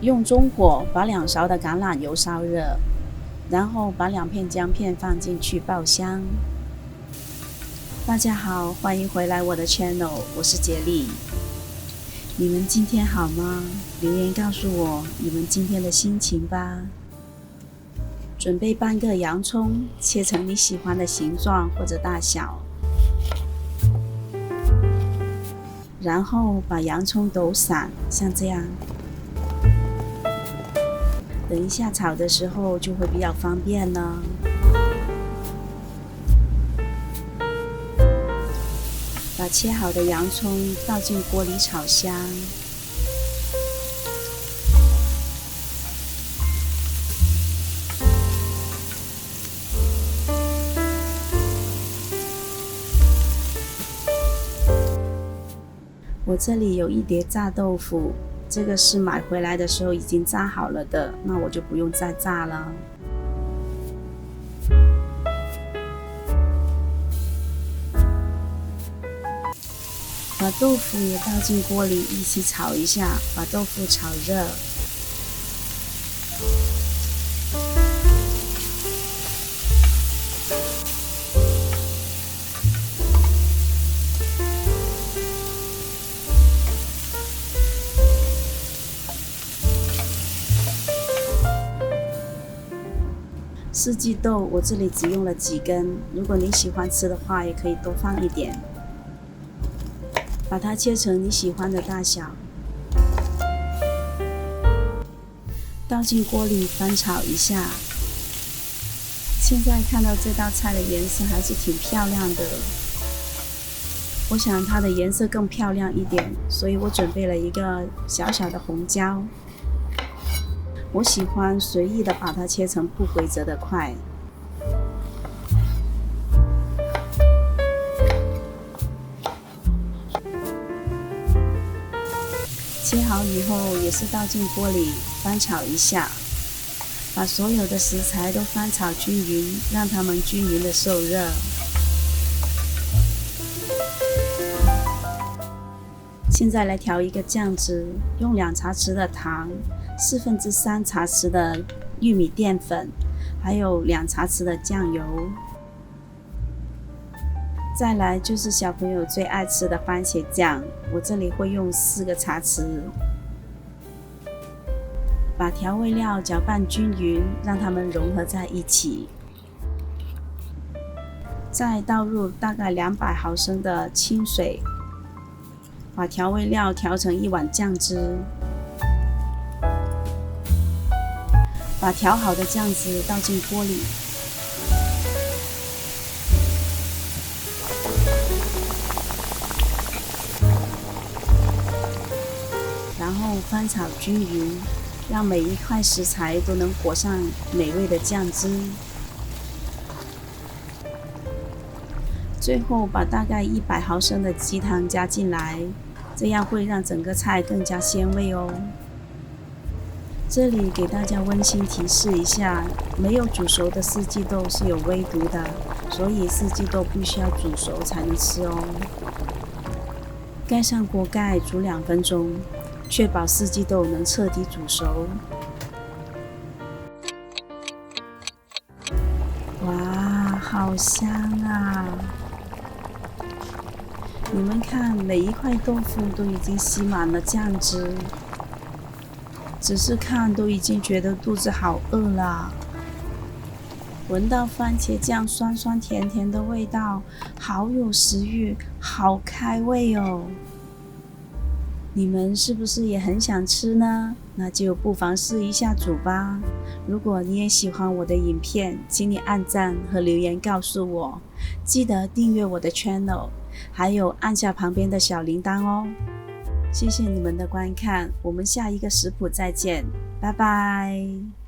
用中火把2勺的橄榄油烧热，然后把2片姜片放进去爆香。大家好，欢迎回来我的 channel， 我是杰利。你们今天好吗？留言告诉我你们今天的心情吧。准备半个洋葱，切成你喜欢的形状或者大小，然后把洋葱抖散，像这样。等一下炒的时候就会比较方便了。把切好的洋葱倒进锅里炒香。我这里有1碟炸豆腐，这个是买回来的时候已经炸好了的，那我就不用再炸了。把豆腐也倒进锅里一起炒一下，把豆腐炒热。四季豆我这里只用了几根，如果你喜欢吃的话，也可以多放一点。把它切成你喜欢的大小，倒进锅里翻炒一下。现在看到这道菜的颜色还是挺漂亮的，我想它的颜色更漂亮一点，所以我准备了一个小小的红椒。我喜欢随意的把它切成不规则的块。切好以后也是倒进锅里翻炒一下，把所有的食材都翻炒均匀，让它们均匀的受热。现在来调一个酱汁，用2茶匙的糖，3/4茶匙的玉米淀粉，还有2茶匙的酱油。再来就是小朋友最爱吃的番茄酱，我这里会用4个茶匙。把调味料搅拌均匀，让它们融合在一起。再倒入大概200毫升的清水，把调味料调成1碗酱汁。把调好的酱汁倒进锅里。然后翻炒均匀，让每一块食材都能裹上美味的酱汁。最后把大概100毫升的鸡汤加进来，这样会让整个菜更加鲜味哦。这里给大家温馨提示一下，没有煮熟的四季豆是有微毒的，所以四季豆必须要煮熟才能吃哦。盖上锅盖煮2分钟。确保四季豆能彻底煮熟。哇，好香啊！你们看，每一块豆腐都已经吸满了酱汁，只是看都已经觉得肚子好饿啦。闻到番茄酱酸酸甜甜的味道，好有食欲，好开胃哦！你们是不是也很想吃呢？那就不妨试一下煮吧。如果你也喜欢我的影片，请你按赞和留言告诉我。记得订阅我的 channel， 还有按下旁边的小铃铛哦。谢谢你们的观看，我们下一个食谱再见，拜拜。